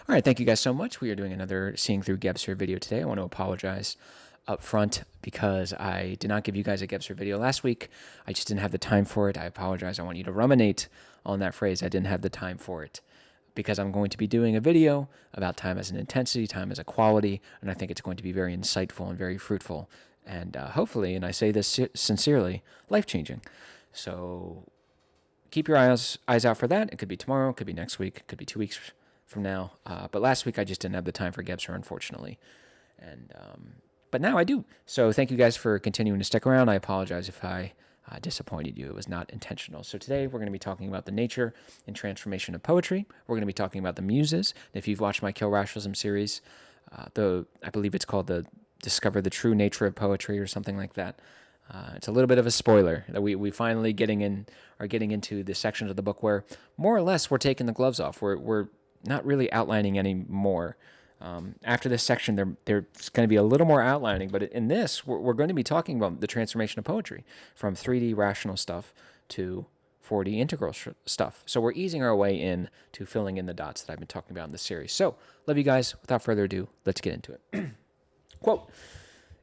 All right, thank you guys so much. We are doing another Seeing Through Gebser video today. I want to apologize up front because I did not give you guys a Gebser video last week. I just didn't have the time for it. I apologize. I want you to ruminate on that phrase. I didn't have the time for it because I'm going to be doing a video about time as an intensity, time as a quality, and I think it's going to be very insightful and very fruitful and hopefully, and I say this sincerely, life-changing. So keep your eyes out for that. It could be tomorrow, it could be next week, it could be 2 weeks from now. But last week I just didn't have the time for Gebser, unfortunately. And but now I do. So thank you guys for continuing to stick around. I apologize if I disappointed you. It was not intentional. So today we're going to be talking about the nature and transformation of poetry. We're going to be talking about the Muses. If you've watched my Kill Rationalism series, I believe it's called the Discover the True Nature of Poetry or something like that. It's a little bit of a spoiler that we finally getting into the sections of the book where more or less we're taking the gloves off. We're not really outlining anymore. After this section, there's going to be a little more outlining, but in this, we're going to be talking about the transformation of poetry from 3D rational stuff to 4D integral stuff. So we're easing our way in to filling in the dots that I've been talking about in this series. So, love you guys. Without further ado, let's get into it. Quote,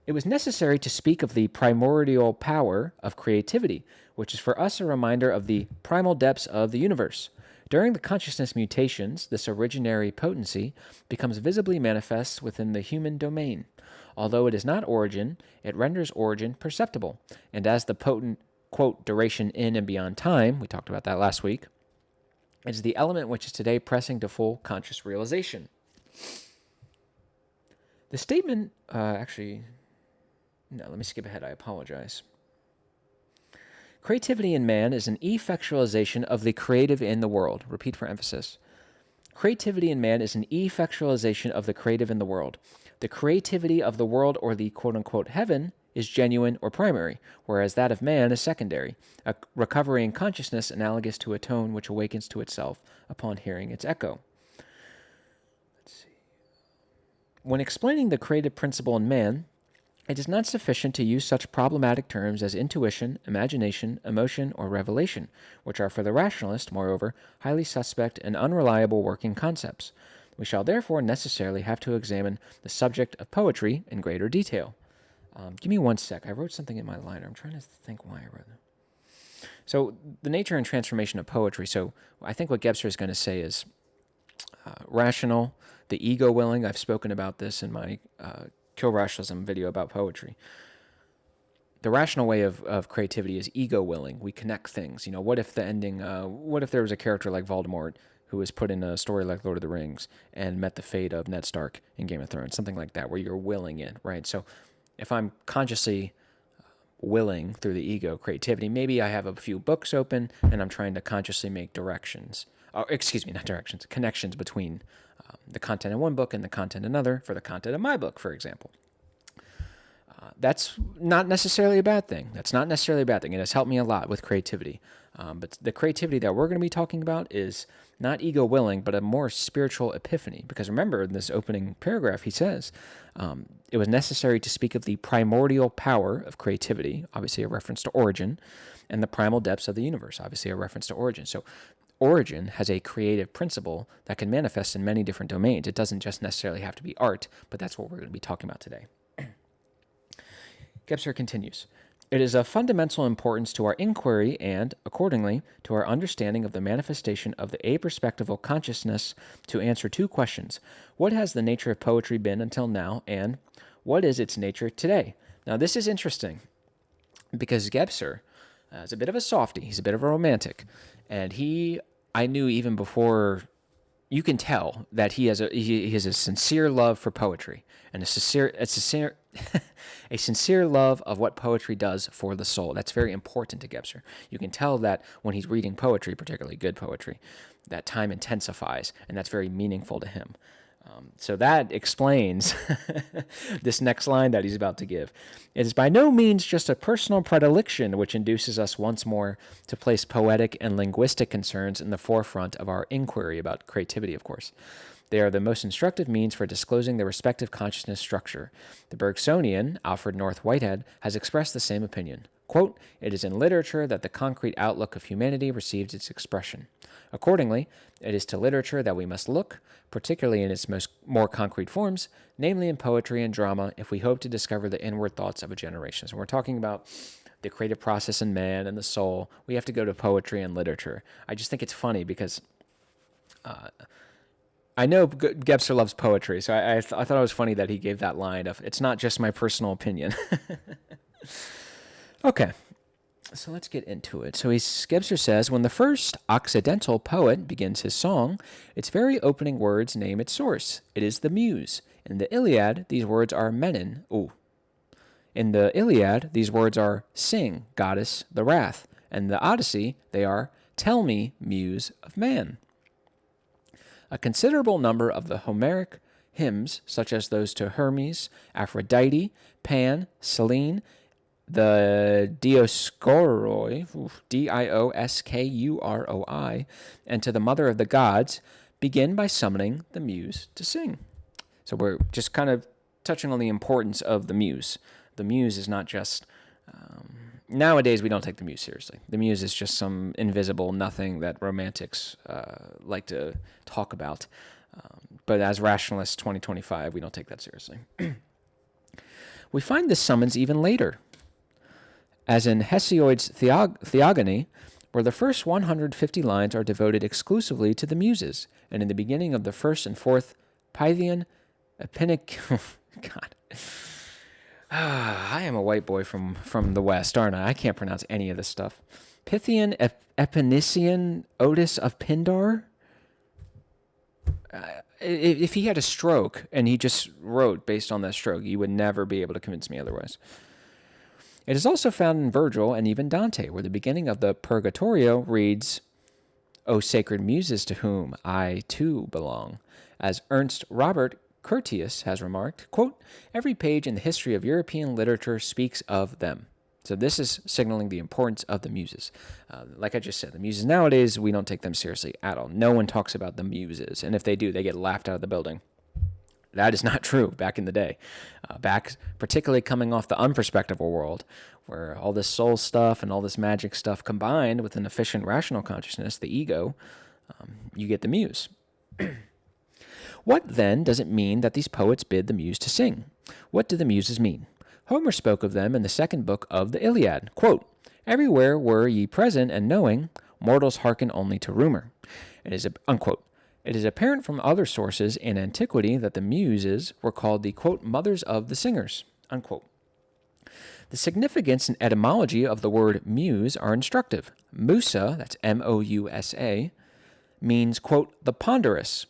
"It was necessary to speak of the primordial power of creativity, which is for us a reminder of the primal depths of the universe. During the consciousness mutations, this originary potency becomes visibly manifest within the human domain. Although it is not origin, it renders origin perceptible. And as the potent, quote, duration in and beyond time, we talked about that last week, it is the element which is today pressing to full conscious realization." The statement, no, let me skip ahead. I apologize. Creativity in man is an effectualization of the creative in the world. Repeat for emphasis. Creativity in man is an effectualization of the creative in the world. The creativity of the world, or the quote-unquote heaven, is genuine or primary, whereas that of man is secondary, a recovery in consciousness analogous to a tone which awakens to itself upon hearing its echo. Let's see. When explaining the creative principle in man, it is not sufficient to use such problematic terms as intuition, imagination, emotion, or revelation, which are for the rationalist, moreover, highly suspect and unreliable working concepts. We shall therefore necessarily have to examine the subject of poetry in greater detail. Give me 1 sec. I wrote something in my liner. I'm trying to think why I wrote it. So the nature and transformation of poetry. So I think what Gebser is going to say is rational, the ego willing. I've spoken about this in my Kill Rationalism video about poetry. The rational way of creativity is ego willing. We connect things. What if the ending, what if there was a character like Voldemort who was put in a story like Lord of the Rings and met the fate of Ned Stark in Game of Thrones, something like that, where you're willing it, right? So if I'm consciously willing through the ego creativity, maybe I have a few books open and I'm trying to consciously make connections between the content in one book and the content in another for the content of my book, for example. That's not necessarily a bad thing. It has helped me a lot with creativity. But the creativity that we're going to be talking about is not ego willing, but a more spiritual epiphany. Because remember, in this opening paragraph, he says, it was necessary to speak of the primordial power of creativity, obviously a reference to origin, and the primal depths of the universe, obviously a reference to origin. So origin has a creative principle that can manifest in many different domains. It doesn't just necessarily have to be art, but that's what we're going to be talking about today. Gebser continues, "It is of fundamental importance to our inquiry and, accordingly, to our understanding of the manifestation of the aperspectival consciousness to answer 2 questions. What has the nature of poetry been until now, and what is its nature today?" Now, this is interesting because Gebser is a bit of a softie. He's a bit of a romantic. And I knew even before, you can tell that he has a sincere love for poetry and a sincere love of what poetry does for the soul. That's very important to Gebser. You can tell that when he's reading poetry, particularly good poetry, that time intensifies, and that's very meaningful to him. So that explains this next line that he's about to give. "It is by no means just a personal predilection which induces us once more to place poetic and linguistic concerns in the forefront of our inquiry," about creativity, of course. "They are the most instructive means for disclosing the respective consciousness structure. The Bergsonian, Alfred North Whitehead, has expressed the same opinion. Quote, "It is in literature that the concrete outlook of humanity receives its expression. Accordingly, it is to literature that we must look, particularly in its more concrete forms, namely in poetry and drama, if we hope to discover the inward thoughts of a generation." So we're talking about the creative process in man and the soul. We have to go to poetry and literature. I just think it's funny because I know Gebser loves poetry, so I thought it was funny that he gave that line of, "It's not just my personal opinion." Okay, so let's get into it. So Gebser says, when the first Occidental poet begins his song, its very opening words name its source. It is the Muse. In the Iliad, these words are Menon. In the Iliad, these words are sing, goddess, the wrath. And the Odyssey, they are tell me, Muse of man. A considerable number of the Homeric hymns, such as those to Hermes, Aphrodite, Pan, Selene, the Dioscoroi, Dioskuroi, and to the Mother of the Gods, begin by summoning the Muse to sing. So we're just kind of touching on the importance of the Muse. The Muse is not just... nowadays, we don't take the Muse seriously. The Muse is just some invisible nothing that romantics like to talk about. But as rationalists 2025, we don't take that seriously. We find this summons even later, as in Hesiod's Theogony, where the first 150 lines are devoted exclusively to the Muses, and in the beginning of the first and fourth Pythian Epinic... God. I am a white boy from the West, aren't I? I can't pronounce any of this stuff. Pythian Epinician Otis of Pindar? If he had a stroke and he just wrote based on that stroke, you would never be able to convince me otherwise. It is also found in Virgil and even Dante, where the beginning of the Purgatorio reads, "O sacred Muses to whom I too belong." As Ernst Robert Curtius has remarked, quote, "Every page in the history of European literature speaks of them." So this is signaling the importance of the Muses. Like I just said, the Muses nowadays, we don't take them seriously at all. No one talks about the Muses, and if they do, they get laughed out of the building. That is not true back in the day. Back, particularly coming off the unperspectival world, where all this soul stuff and all this magic stuff combined with an efficient rational consciousness, the ego, you get the Muse. What, then, does it mean that these poets bid the Muse to sing? What do the Muses mean? Homer spoke of them in the second book of the Iliad. Quote, "Everywhere were ye present and knowing, mortals hearken only to rumor." It is, unquote. It is apparent from other sources in antiquity that the Muses were called the, quote, mothers of the singers, unquote. The significance and etymology of the word muse are instructive. Musa, that's M-O-U-S-A, means, quote, the ponderous,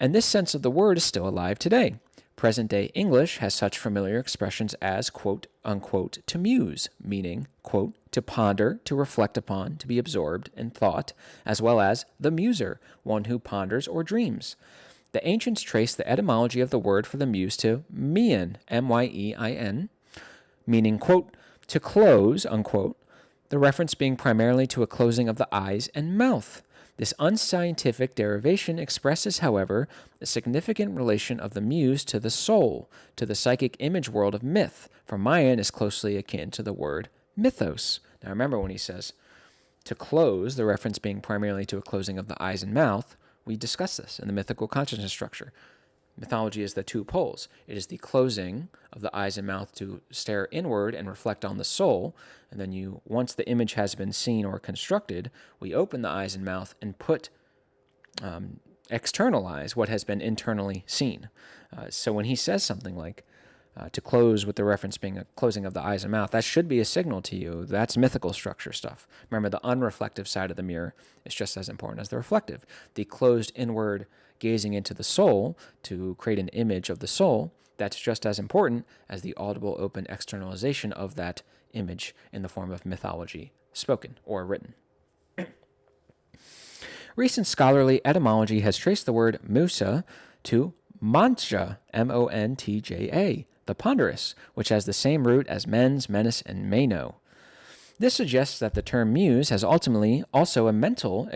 and this sense of the word is still alive today. Present-day English has such familiar expressions as, quote, unquote, to muse, meaning, quote, to ponder, to reflect upon, to be absorbed in thought, as well as the muser, one who ponders or dreams. The ancients traced the etymology of the word for the muse to mien, M-Y-E-I-N, meaning, quote, to close, unquote, the reference being primarily to a closing of the eyes and mouth. This unscientific derivation expresses, however, the significant relation of the muse to the soul, to the psychic image world of myth, for Mayan is closely akin to the word mythos. Now remember when he says to close, the reference being primarily to a closing of the eyes and mouth, we discussed this in the mythical consciousness structure. Mythology is the two poles. It is the closing of the eyes and mouth to stare inward and reflect on the soul. And then once the image has been seen or constructed, we open the eyes and mouth and externalize what has been internally seen. So when he says something like to close with the reference being a closing of the eyes and mouth, that should be a signal to you. That's mythical structure stuff. Remember, the unreflective side of the mirror is just as important as the reflective. The closed inward gazing into the soul to create an image of the soul, that's just as important as the audible open externalization of that image in the form of mythology, spoken or written. Recent scholarly etymology has traced the word Musa to Montja, M-O-N-T-J-A, the ponderous, which has the same root as mens, menace, and meno. This suggests that the term muse has ultimately also a mental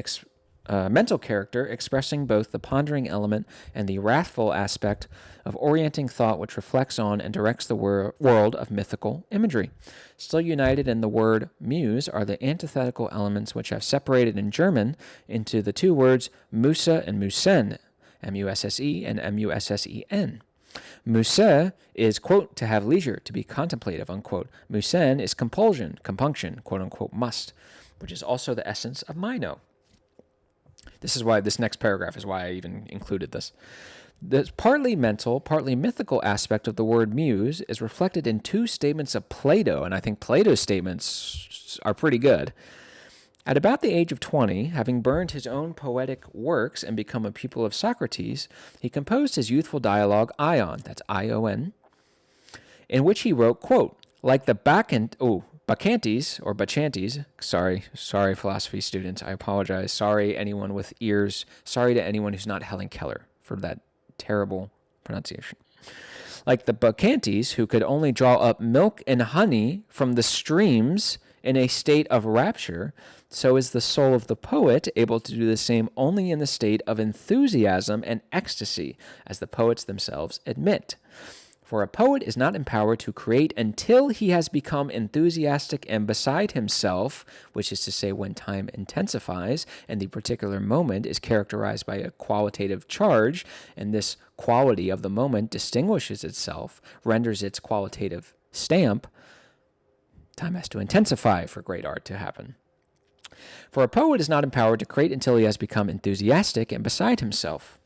mental character, expressing both the pondering element and the wrathful aspect of orienting thought which reflects on and directs the world of mythical imagery. Still united in the word muse are the antithetical elements which have separated in German into the two words Musse and Musen, M-U-S-S-E and M-U-S-S-E-N. Musse is, quote, to have leisure, to be contemplative, unquote. Musen is compulsion, compunction, quote unquote, must, which is also the essence of Mino. This is why this next paragraph is why I even included this. The partly mental, partly mythical aspect of the word muse is reflected in two statements of Plato, and I think Plato's statements are pretty good. At about the age of 20, having burned his own poetic works and become a pupil of Socrates, he composed his youthful dialogue Ion, that's I-O-N, in which he wrote, quote, like the Bacchantes, or Bacchantes, sorry philosophy students, I apologize. Sorry anyone with ears, sorry to anyone who's not Helen Keller for that terrible pronunciation. Like the Bacchantes, who could only draw up milk and honey from the streams in a state of rapture, so is the soul of the poet able to do the same only in the state of enthusiasm and ecstasy, as the poets themselves admit. For a poet is not empowered to create until he has become enthusiastic and beside himself, which is to say when time intensifies and the particular moment is characterized by a qualitative charge, and this quality of the moment distinguishes itself, renders its qualitative stamp. Time has to intensify for great art to happen. For a poet is not empowered to create until he has become enthusiastic and beside himself,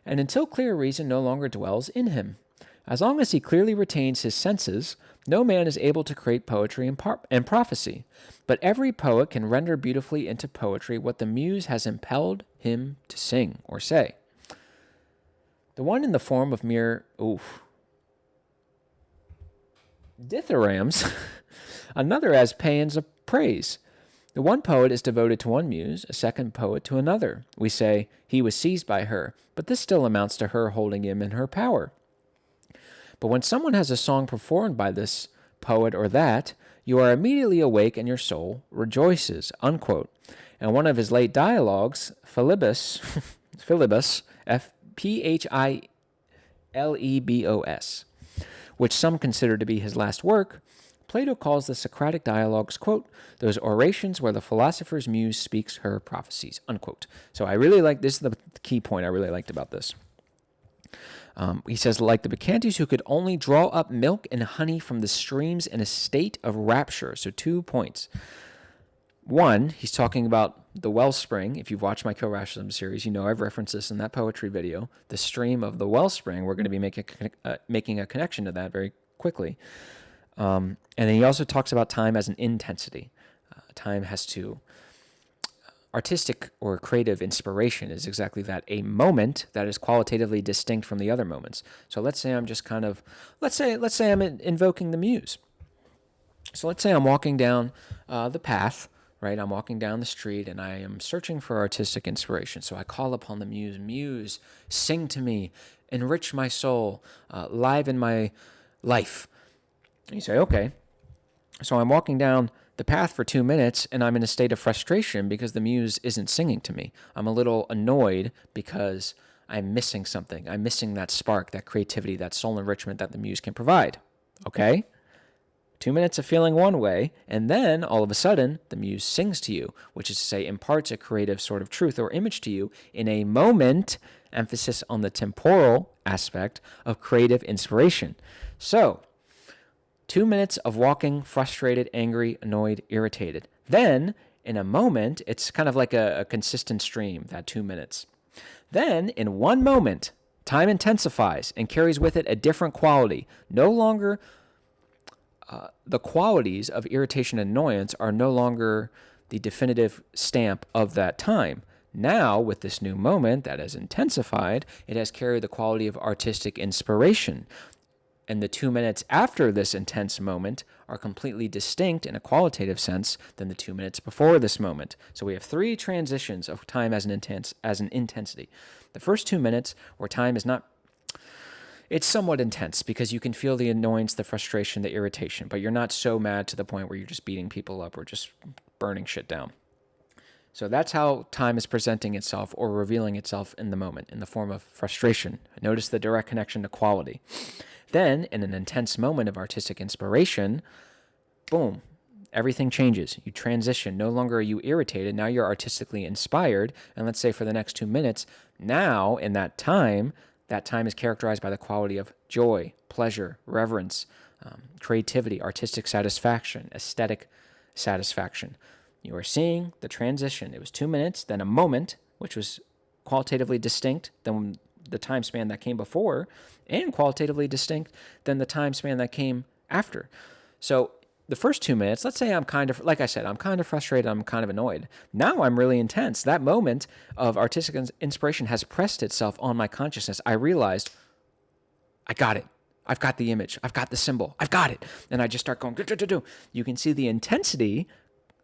and until clear reason no longer dwells in him. As long as he clearly retains his senses, no man is able to create poetry and prophecy. But every poet can render beautifully into poetry what the muse has impelled him to sing or say. The one in the form of mere dithyrambs, another as paeans of praise. The one poet is devoted to one muse, a second poet to another. We say, he was seized by her, but this still amounts to her holding him in her power. But when someone has a song performed by this poet or that, you are immediately awake and your soul rejoices, unquote. And one of his late dialogues, Philebus, P-H-I-L-E-B-O-S, which some consider to be his last work, Plato calls the Socratic dialogues, quote, those orations where the philosopher's muse speaks her prophecies, unquote. So I really like, this is the key point I really liked about this. He says, like the Bacchantes who could only draw up milk and honey from the streams in a state of rapture. So 2 points. One, he's talking about the wellspring. If you've watched my co-rationalism series, you know I've referenced this in that poetry video. The stream of the wellspring, we're going to be making a connection to that very quickly. And then he also talks about time as an intensity. Time has to, artistic or creative inspiration is exactly that, a moment that is qualitatively distinct from the other moments. So let's say I'm just kind of, let's say I'm invoking the muse. So let's say I'm walking down the path, right? I'm walking down the street and I am searching for artistic inspiration. So I call upon the muse. Muse, sing to me, enrich my soul, liven my life. And you say, okay. So I'm walking down the path for 2 minutes and I'm in a state of frustration because the muse isn't singing to me. I'm a little annoyed because I'm missing something. I'm missing that spark, that creativity, that soul enrichment that the muse can provide. Okay? 2 minutes of feeling one way, and then all of a sudden the muse sings to you, which is to say imparts a creative sort of truth or image to you in a moment, emphasis on the temporal aspect of creative inspiration. So, 2 minutes of walking, frustrated, angry, annoyed, irritated. Then, in a moment, it's kind of like a consistent stream, that 2 minutes. Then, in one moment, time intensifies and carries with it a different quality. No longer, the qualities of irritation and annoyance are no longer the definitive stamp of that time. Now, with this new moment that has intensified, it has carried the quality of artistic inspiration. And the 2 minutes after this intense moment are completely distinct in a qualitative sense than the 2 minutes before this moment. So we have 3 transitions of time as an intensity. The first 2 minutes where time is not, it's somewhat intense because you can feel the annoyance, the frustration, the irritation, but you're not so mad to the point where you're just beating people up or just burning shit down. So that's how time is presenting itself or revealing itself in the moment, in the form of frustration. Notice the direct connection to quality. Then, in an intense moment of artistic inspiration, boom, everything changes. You transition. No longer are you irritated. Now you're artistically inspired. And let's say for the next 2 minutes, now in that time is characterized by the quality of joy, pleasure, reverence, creativity, artistic satisfaction, aesthetic satisfaction. You are seeing the transition. It was 2 minutes, then a moment, which was qualitatively distinct than the time span that came before, and qualitatively distinct than the time span that came after. So the first 2 minutes, let's say I'm kind of, like I said, I'm kind of frustrated, I'm kind of annoyed. Now I'm really intense. That moment of artistic inspiration has pressed itself on my consciousness. I realized, I got it. I've got the image. I've got the symbol. I've got it. And I just start going, do. You can see the intensity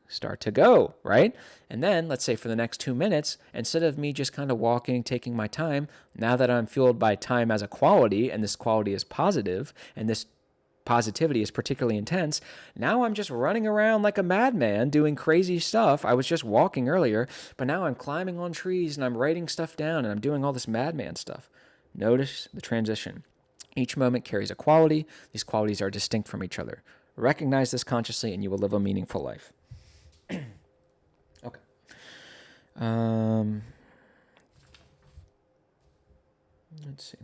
start to go, right? And then let's say for the next 2 minutes, instead of me just kind of walking, taking my time, now that I'm fueled by time as a quality, and this quality is positive, and this positivity is particularly intense, now I'm just running around like a madman doing crazy stuff. I was just walking earlier, but now I'm climbing on trees and I'm writing stuff down and I'm doing all this madman stuff. Notice the transition. Each moment carries a quality. These qualities are distinct from each other. Recognize this consciously and you will live a meaningful life. Okay. Let's see.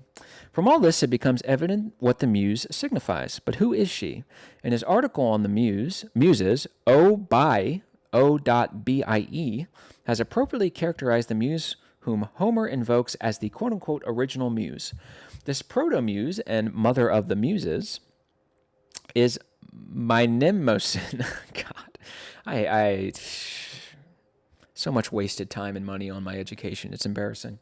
From all this, it becomes evident what the muse signifies. But who is she? In his article on the Muses, O.Bie has appropriately characterized the muse whom Homer invokes as the quote-unquote original muse. This proto-muse and mother of the muses is Mnemosyne. God, I so much wasted time and money on my education. It's embarrassing.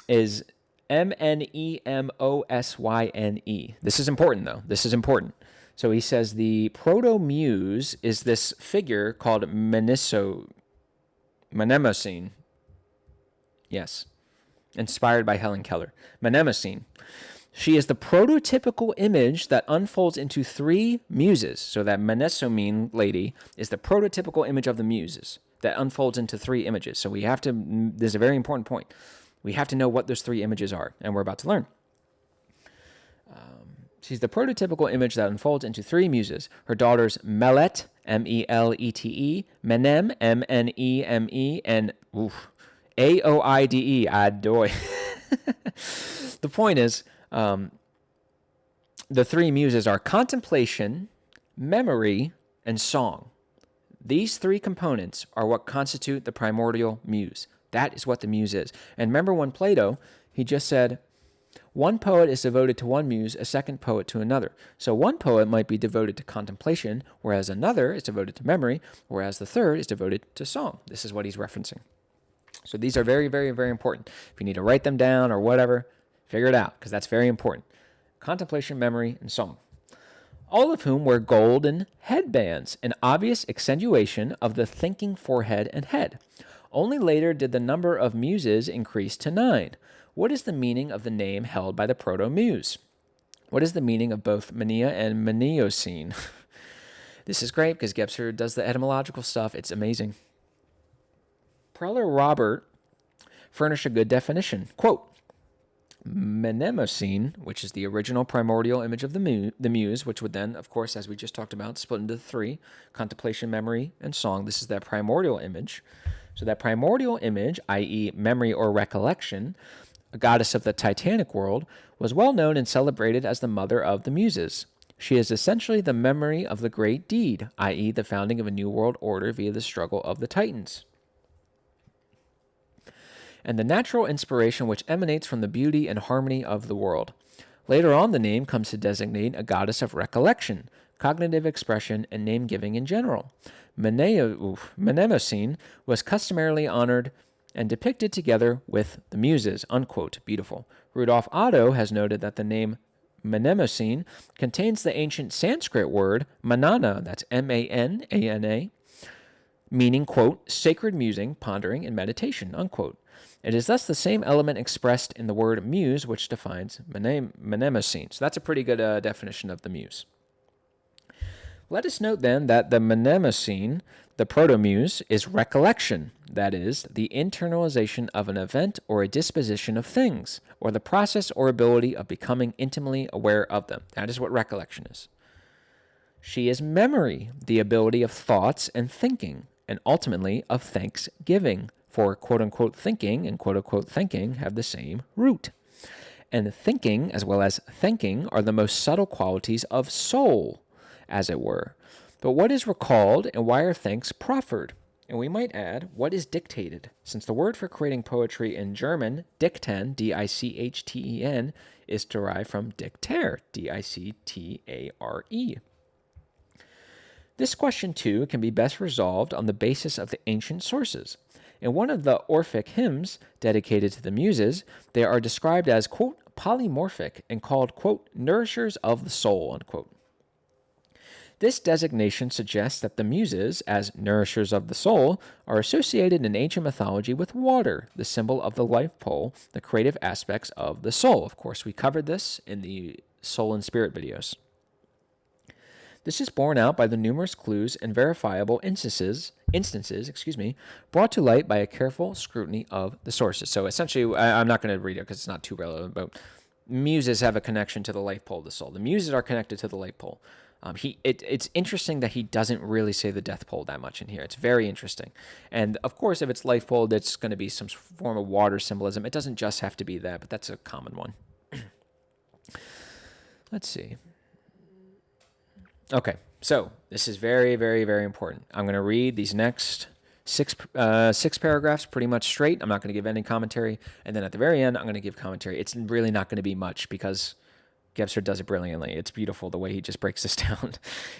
Is Mnemosyne. This is important, though. This is important. So he says the proto-muse is this figure called Mnemosyne. Yes. Inspired by Helen Keller. Mnemosyne. She is the prototypical image that unfolds into 3 muses. So that Mnemosyne lady is the prototypical image of the muses that unfolds into 3 images. So we have to, this is a very important point. We have to know what those 3 images are, and we're about to learn. She's the prototypical image that unfolds into 3 muses. Her daughters Melete, Melete, Menem, Mneme, and Aoide, Adoy. The point is, the 3 muses are contemplation, memory, and song. These 3 components are what constitute the primordial muse. That is what the muse is. And remember when Plato, he just said, one poet is devoted to one muse, a second poet to another. So one poet might be devoted to contemplation, whereas another is devoted to memory, whereas the third is devoted to song. This is what he's referencing. So these are very, very, very important. If you need to write them down or whatever, figure it out, because that's very important. Contemplation, memory, and song. All of whom wear golden headbands, an obvious accentuation of the thinking forehead and head. Only later did the number of muses increase to 9. What is the meaning of the name held by the proto-muse? What is the meaning of both Mania and Mnemosyne? This is great because Gebser does the etymological stuff. It's amazing. Preller Robert furnished a good definition. Quote, Mnemosyne, which is the original primordial image of the muse, which would then, of course, as we just talked about, split into 3, contemplation, memory, and song. This is that primordial image. So that primordial image, i.e. memory or recollection, a goddess of the Titanic world, was well known and celebrated as the mother of the muses. She is essentially the memory of the great deed, i.e. the founding of a new world order via the struggle of the Titans, and the natural inspiration which emanates from the beauty and harmony of the world. Later on, the name comes to designate a goddess of recollection, cognitive expression, and name-giving in general. Mnemosyne was customarily honored and depicted together with the muses, unquote. Beautiful. Rudolf Otto has noted that the name Mnemosyne contains the ancient Sanskrit word manana, that's M-A-N-A-N-A, meaning, quote, sacred musing, pondering, and meditation, unquote. It is thus the same element expressed in the word muse, which defines Mnemosyne. So that's a pretty good definition of the muse. Let us note then that the Mnemosyne, The proto-muse is recollection, that is, the internalization of an event or a disposition of things, or the process or ability of becoming intimately aware of them. That is what recollection is. She is memory, the ability of thoughts and thinking, and ultimately of thanksgiving, for quote-unquote thinking and quote-unquote thinking have the same root. And thinking, as well as thinking, are the most subtle qualities of soul, as it were. But what is recalled, and why are thanks proffered? And we might add, what is dictated? Since the word for creating poetry in German, dichten, D-I-C-H-T-E-N, is derived from dictere, D-I-C-T-A-R-E. This question, too, can be best resolved on the basis of the ancient sources. In one of the Orphic hymns dedicated to the Muses, they are described as, quote, polymorphic and called, quote, nourishers of the soul, unquote. This designation suggests that the Muses, as nourishers of the soul, are associated in ancient mythology with water, the symbol of the life pole, the creative aspects of the soul. Of course, we covered this in the Soul and Spirit videos. This is borne out by the numerous clues and verifiable instances, brought to light by a careful scrutiny of the sources. So essentially, I'm not going to read it because it's not too relevant, but Muses have a connection to the life pole of the soul. The Muses are connected to the life pole. It's interesting that he doesn't really say the death pole that much in here. It's very interesting. And of course, if it's life pole, that's going to be some form of water symbolism. It doesn't just have to be that, but that's a common one. Let's see. Okay, so this is very, very, very important. I'm going to read these next six paragraphs pretty much straight. I'm not going to give any commentary. And then at the very end, I'm going to give commentary. It's really not going to be much because Gebser does it brilliantly. It's beautiful the way he just breaks this down.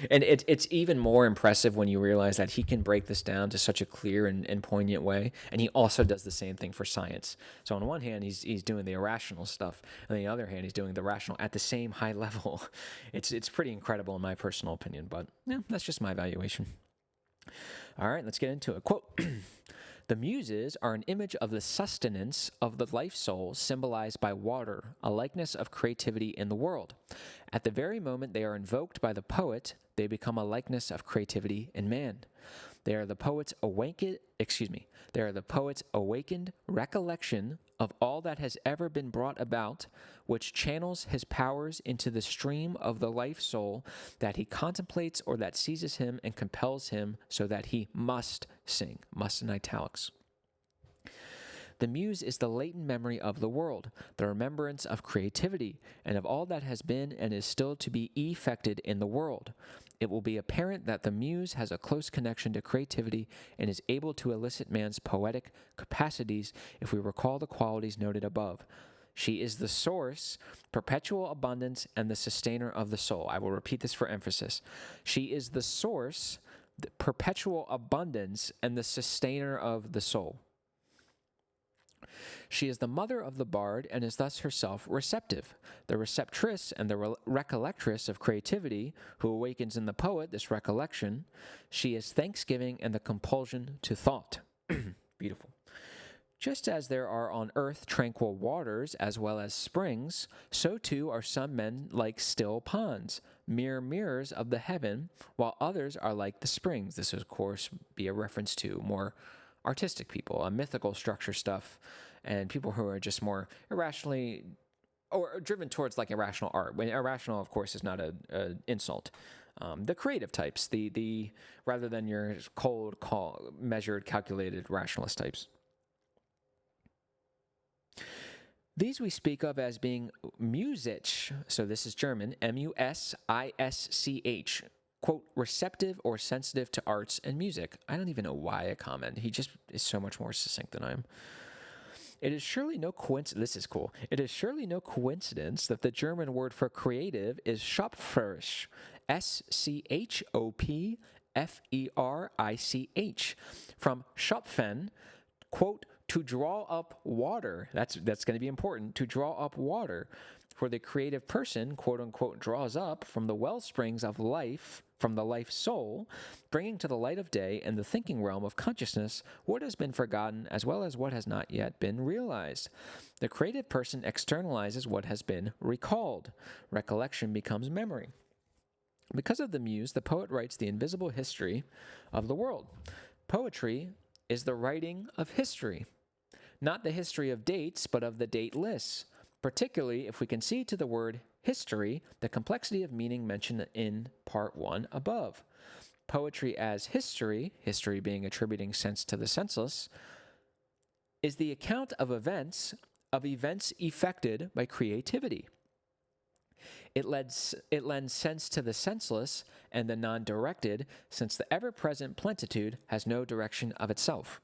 And it's even more impressive when you realize that he can break this down to such a clear and poignant way. And he also does the same thing for science. So on one hand, he's doing the irrational stuff. On the other hand, he's doing the rational at the same high level. It's pretty incredible in my personal opinion. But yeah, that's just my evaluation. All right, let's get into it. Quote, the Muses are an image of the sustenance of the life soul symbolized by water, a likeness of creativity in the world. At the very moment they are invoked by the poet, they become a likeness of creativity in man. They are the poet's awakened recollection of all that has ever been brought about, which channels his powers into the stream of the life soul that he contemplates or that seizes him and compels him so that he must sing. Must in italics. The muse is the latent memory of the world, the remembrance of creativity, and of all that has been and is still to be effected in the world. It will be apparent that the muse has a close connection to creativity and is able to elicit man's poetic capacities if we recall the qualities noted above. She is the source, perpetual abundance, and the sustainer of the soul. I will repeat this for emphasis. She is the source, the perpetual abundance, and the sustainer of the soul. She is the mother of the bard and is thus herself receptive, the receptress and the recollectress of creativity, who awakens in the poet this recollection. She is thanksgiving and the compulsion to thought. Beautiful. Just as there are on earth tranquil waters as well as springs, so too are some men like still ponds, mere mirrors of the heaven, while others are like the springs. This would, of course, be a reference to more artistic people, mythical structure stuff, and people who are just more irrationally or driven towards like irrational art. When irrational, of course, is not an insult. The creative types, the rather than your cold, measured, calculated rationalist types. These we speak of as being musisch, so this is German, M-U-S-I-S-C-H, quote, receptive or sensitive to arts and music. I don't even know why I comment. He just is so much more succinct than I am. It is surely no coincidence. This is cool. It is surely no coincidence that the German word for creative is schöpferisch, S-C-H-O-P-F-E-R-I-C-H, from schöpfen, quote, to draw up water. That's going to be important, to draw up water. For the creative person, quote unquote, draws up from the well springs of life, from the life soul, bringing to the light of day and the thinking realm of consciousness what has been forgotten as well as what has not yet been realized. The creative person externalizes what has been recalled. Recollection becomes memory. Because of the muse, the poet writes the invisible history of the world. Poetry is the writing of history, not the history of dates, but of the dateless, particularly if we can see to the word history the complexity of meaning mentioned in part 1 above. Poetry as history, history being attributing sense to the senseless, is the account of events effected by creativity. It lends sense to the senseless and the non-directed, since the ever-present plenitude has no direction of itself.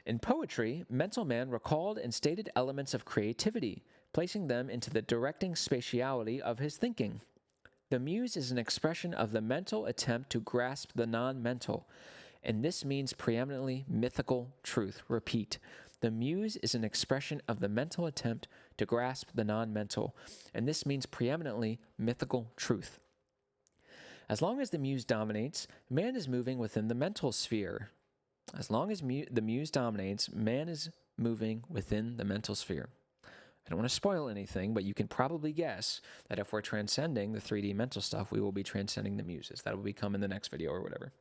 In poetry, mental man recalled and stated elements of creativity, placing them into the directing spatiality of his thinking. The muse is an expression of the mental attempt to grasp the non-mental, and this means preeminently mythical truth. Repeat. The muse is an expression of the mental attempt to grasp the non-mental, and this means preeminently mythical truth. As long as the muse dominates, man is moving within the mental sphere. As long as the muse dominates, man is moving within the mental sphere. I don't want to spoil anything, but you can probably guess that if we're transcending the 3D mental stuff, we will be transcending the muses. That will become in the next video or whatever.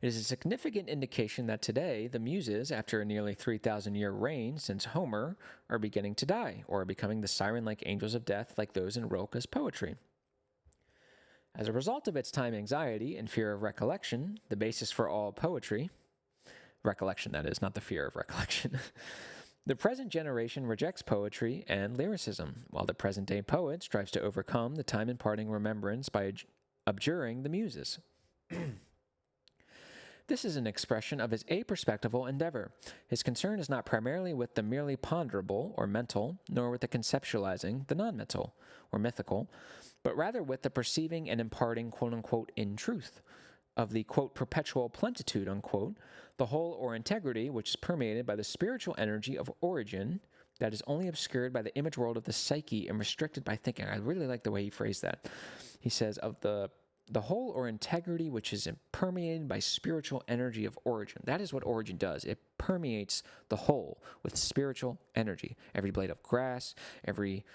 It is a significant indication that today the muses, after a nearly 3,000-year reign since Homer, are beginning to die, or are becoming the siren-like angels of death like those in Rilke's poetry. As a result of its time anxiety and fear of recollection, the basis for all poetry, recollection that is, not the fear of recollection, the present generation rejects poetry and lyricism, while the present-day poet strives to overcome the time-imparting remembrance by abjuring the muses. This is an expression of his aperspectival endeavor. His concern is not primarily with the merely ponderable or mental, nor with the conceptualizing, the non-mental or mythical, but rather with the perceiving and imparting, quote-unquote, in truth, of the, quote, perpetual plenitude, unquote, the whole or integrity which is permeated by the spiritual energy of origin that is only obscured by the image world of the psyche and restricted by thinking. I really like the way he phrased that. He says, of the whole or integrity which is permeated by spiritual energy of origin. That is what origin does. It permeates the whole with spiritual energy. Every blade of grass, every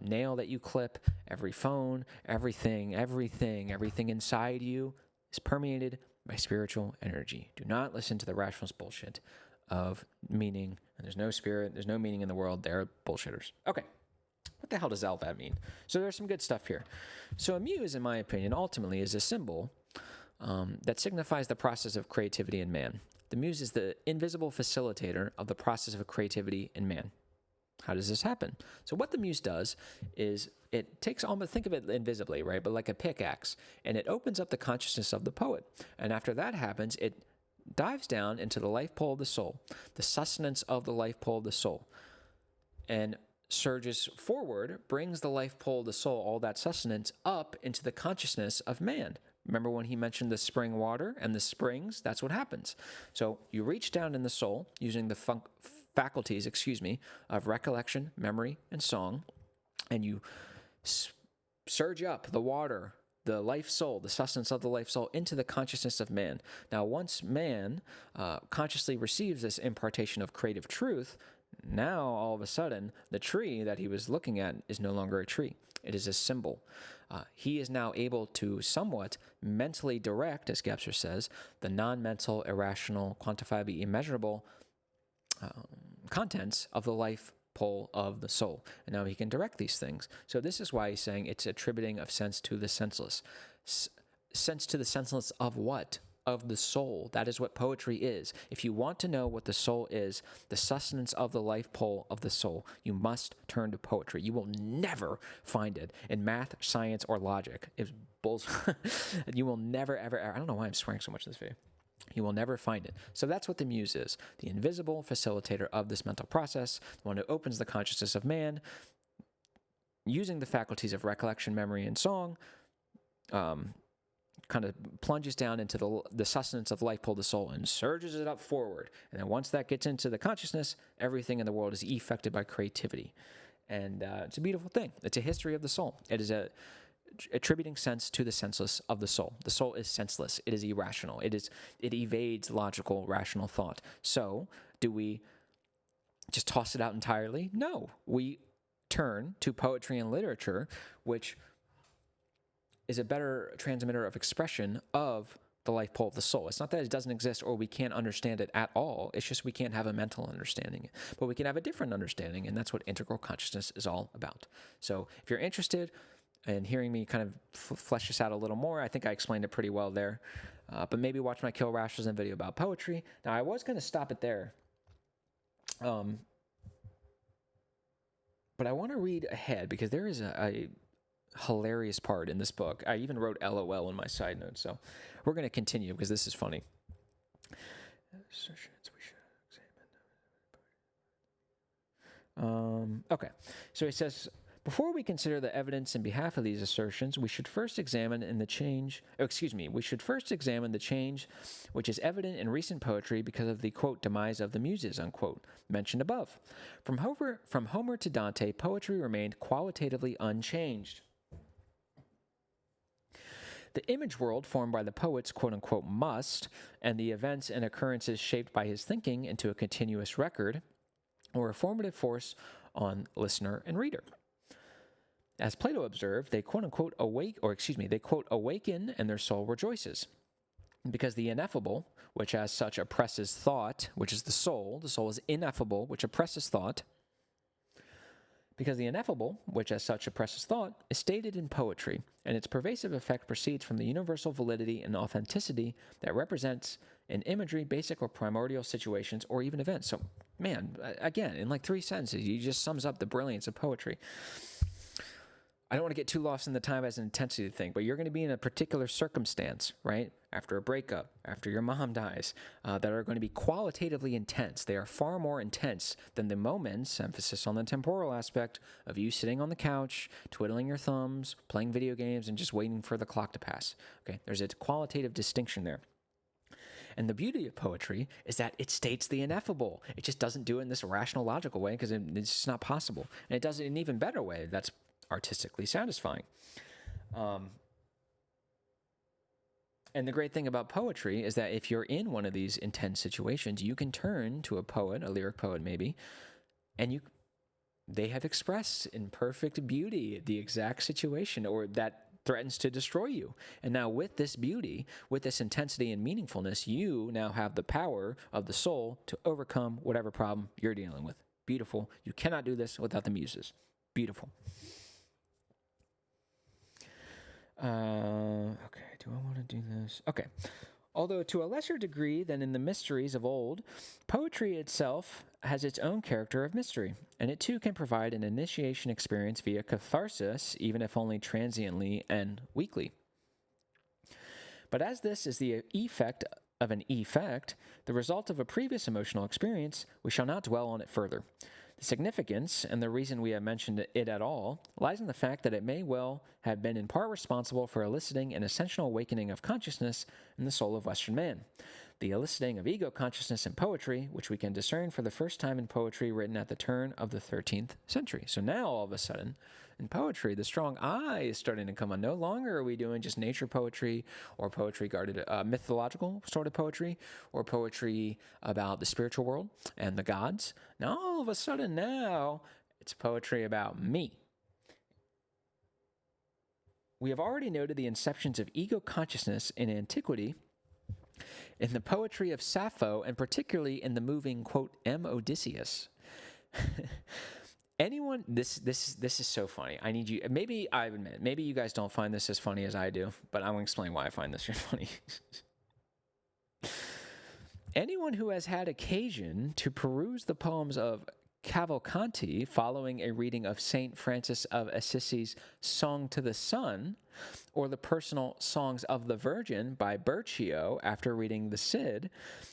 nail that you clip, every phone, everything inside you is permeated by spiritual energy. Do not listen to the rationalist bullshit of meaning. And there's no spirit, there's no meaning in the world. They're bullshitters. Okay. What the hell does all that mean? So there's some good stuff here. So a muse, in my opinion, ultimately is a symbol that signifies the process of creativity in man. The muse is the invisible facilitator of the process of creativity in man. How does this happen? So what the muse does is it takes almost, think of it invisibly, right? But like a pickaxe, and it opens up the consciousness of the poet. And after that happens, it dives down into the life pole of the soul, the sustenance of the life pole of the soul, and surges forward, brings the life pole of the soul, all that sustenance, up into the consciousness of man. Remember when he mentioned the spring water and the springs? That's what happens. So you reach down in the soul using the faculties, of recollection, memory, and song, and you surge up the water, the life soul, the sustenance of the life soul, into the consciousness of man. Now, once man consciously receives this impartation of creative truth, now, all of a sudden, the tree that he was looking at is no longer a tree. It is a symbol. He is now able to somewhat mentally direct, as Gebser says, the non-mental, irrational, quantifiably immeasurable contents of the life pole of the soul. And now he can direct these things. So this is why he's saying it's attributing of sense to the senseless. Sense to the senseless of what? Of the soul. That is what poetry is. If you want to know what the soul is, the sustenance of the life pole of the soul, you must turn to poetry. You will never find it in math, science, or logic. It's bullshit. You will never, ever, I don't know why I'm swearing so much in this video. You will never find it. So that's what the muse is. The invisible facilitator of this mental process, the one who opens the consciousness of man, using the faculties of recollection, memory, and song, kind of plunges down into the sustenance of life pole of the soul and surges it up forward. And then once that gets into the consciousness, everything in the world is effected by creativity. And it's a beautiful thing. It's a history of the soul. It is attributing sense to the senseless of the soul. The soul is senseless. It is irrational. It evades logical, rational thought. So do we just toss it out entirely? No. We turn to poetry and literature, which is a better transmitter of expression of the life pull of the soul. It's not that it doesn't exist or we can't understand it at all. It's just we can't have a mental understanding. But we can have a different understanding, and that's what integral consciousness is all about. So if you're interested in hearing me kind of flesh this out a little more, I think I explained it pretty well there. But maybe watch my Kill Rationalism video about poetry. Now, I was going to stop it there. But I want to read ahead because there is a hilarious part in this book. I even wrote LOL in my side notes, so we're going to continue because this is funny. Assertions we should examine. Okay, so he says, before we consider the evidence in behalf of these assertions, we should first examine the change which is evident in recent poetry because of the, quote, demise of the Muses, unquote, mentioned above. From Homer to Dante, poetry remained qualitatively unchanged. The image world formed by the poet's quote-unquote must, and the events and occurrences shaped by his thinking into a continuous record, were a formative force on listener and reader. As Plato observed, they quote-unquote awaken and their soul rejoices. Because the ineffable, which as such oppresses thought, which is the soul is ineffable, which oppresses thought, because the ineffable, which as such oppresses thought, is stated in poetry, and its pervasive effect proceeds from the universal validity and authenticity that represents in imagery basic or primordial situations or even events. So, man, again, in like 3 sentences, he just sums up the brilliance of poetry. I don't want to get too lost in the time as an intensity thing, but you're going to be in a particular circumstance, right? After a breakup, after your mom dies, that are going to be qualitatively intense. They are far more intense than the moments, emphasis on the temporal aspect, of you sitting on the couch, twiddling your thumbs, playing video games, and just waiting for the clock to pass. Okay, there's a qualitative distinction there. And the beauty of poetry is that it states the ineffable. It just doesn't do it in this rational, logical way because it's just not possible. And it does it in an even better way that's artistically satisfying. And the great thing about poetry is that if you're in one of these intense situations, you can turn to a poet, a lyric poet maybe, and they have expressed in perfect beauty the exact situation or that threatens to destroy you. And now with this beauty, with this intensity and meaningfulness, you now have the power of the soul to overcome whatever problem you're dealing with. Beautiful. You cannot do this without the Muses. Beautiful. Okay, do I want to do this? Okay. Although to a lesser degree than in the mysteries of old, poetry itself has its own character of mystery, and it too can provide an initiation experience via catharsis, even if only transiently and weakly. But as this is the effect of an effect, the result of a previous emotional experience, we shall not dwell on it further. The significance, and the reason we have mentioned it at all, lies in the fact that it may well have been in part responsible for eliciting an essential awakening of consciousness in the soul of Western man. The eliciting of ego consciousness in poetry, which we can discern for the first time in poetry written at the turn of the 13th century. So now, all of a sudden, in poetry, the strong I is starting to come on. No longer are we doing just nature poetry or poetry guarded, mythological sort of poetry or poetry about the spiritual world and the gods. Now, all of a sudden, now it's poetry about me. We have already noted the inceptions of ego consciousness in antiquity in the poetry of Sappho, and particularly in the moving, quote, M. Odysseus. Anyone, this is so funny. I need you, maybe I admit, maybe you guys don't find this as funny as I do, but I'm going to explain why I find this funny. Anyone who has had occasion to peruse the poems of Cavalcanti following a reading of St. Francis of Assisi's Song to the Sun, or the personal Songs of the Virgin by Bercio after reading the Cid,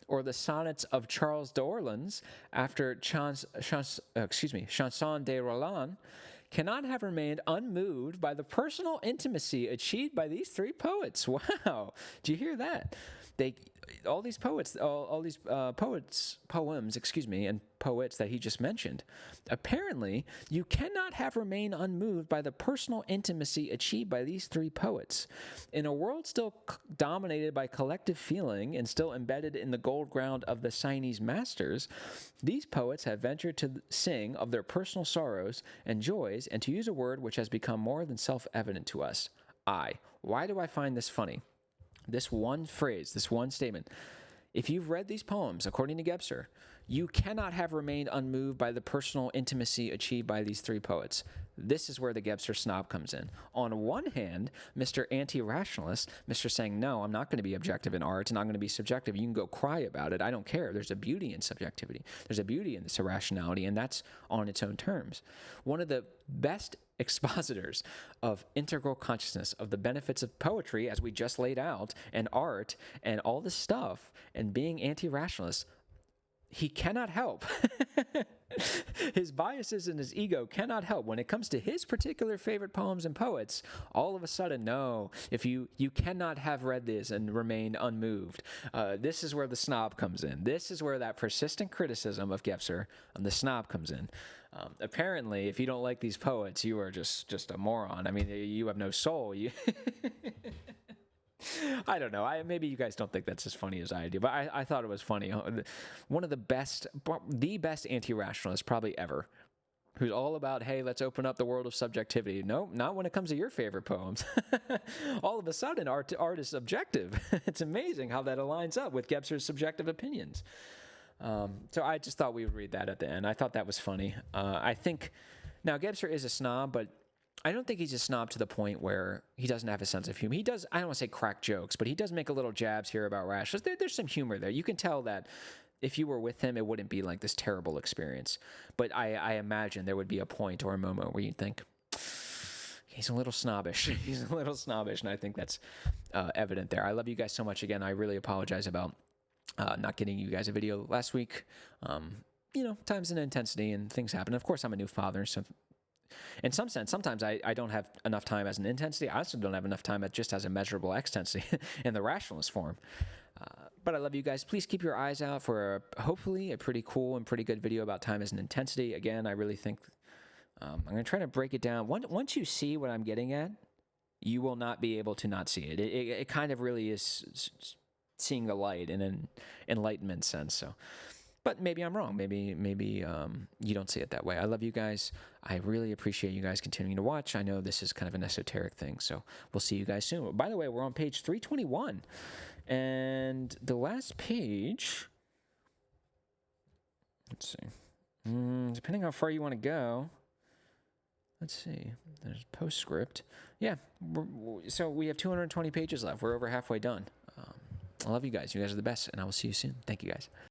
or the sonnets of Charles d'Orleans after Chanson de Roland, cannot have remained unmoved by the personal intimacy achieved by these three poets. Wow. Do you hear that? All these poems, and poets that he just mentioned. Apparently, you cannot have remained unmoved by the personal intimacy achieved by these three poets. In a world still dominated by collective feeling and still embedded in the gold ground of the Sienese masters, these poets have ventured to sing of their personal sorrows and joys, and to use a word which has become more than self-evident to us, Why do I find this funny? This one phrase, this one statement. If you've read these poems, according to Gebser, you cannot have remained unmoved by the personal intimacy achieved by these three poets. This is where the Gebser snob comes in. On one hand, Mr. Anti-Rationalist, Mr. saying, no, I'm not going to be objective in art and I'm going to be subjective. You can go cry about it. I don't care. There's a beauty in subjectivity. There's a beauty in this irrationality, and that's on its own terms. One of the best expositors of integral consciousness, of the benefits of poetry, as we just laid out, and art, and all this stuff, and being anti-rationalist, he cannot help. His biases and his ego cannot help. When it comes to his particular favorite poems and poets, all of a sudden, no, if you cannot have read this and remain unmoved. This is where the snob comes in. This is where that persistent criticism of Gebser and the snob comes in. Apparently, if you don't like these poets, you are just a moron. I mean, you have no soul. I don't know. Maybe you guys don't think that's as funny as I do, but I thought it was funny. One of the best anti-rationalists probably ever, who's all about, hey, let's open up the world of subjectivity. No, not when it comes to your favorite poems. All of a sudden, art is subjective. It's amazing how that aligns up with Gebser's subjective opinions. So I just thought we would read that at the end. I thought that was funny. I think, now Gebser is a snob, but I don't think he's a snob to the point where he doesn't have a sense of humor. He does, I don't want to say crack jokes, but he does make a little jabs here about rationalists. There's some humor there. You can tell that if you were with him, it wouldn't be like this terrible experience. But I imagine there would be a point or a moment where you'd think, he's a little snobbish. He's a little snobbish, and I think that's evident there. I love you guys so much. Again, I really apologize about not getting you guys a video last week. Times and intensity and things happen. Of course, I'm a new father, so in some sense, sometimes I don't have enough time as an intensity. I also don't have enough time just as a measurable extensity in the rationalist form. But I love you guys. Please keep your eyes out for hopefully a pretty cool and pretty good video about time as an intensity. Again, I really think I'm going to try to break it down. Once you see what I'm getting at, you will not be able to not see it. It kind of really is seeing the light in an enlightenment sense. So. But maybe I'm wrong. Maybe you don't see it that way. I love you guys. I really appreciate you guys continuing to watch. I know this is kind of an esoteric thing, so we'll see you guys soon. By the way, we're on page 321, and the last page, let's see, depending how far you want to go, let's see, there's postscript. Yeah, so we have 220 pages left. We're over halfway done. I love you guys. You guys are the best, and I will see you soon. Thank you, guys.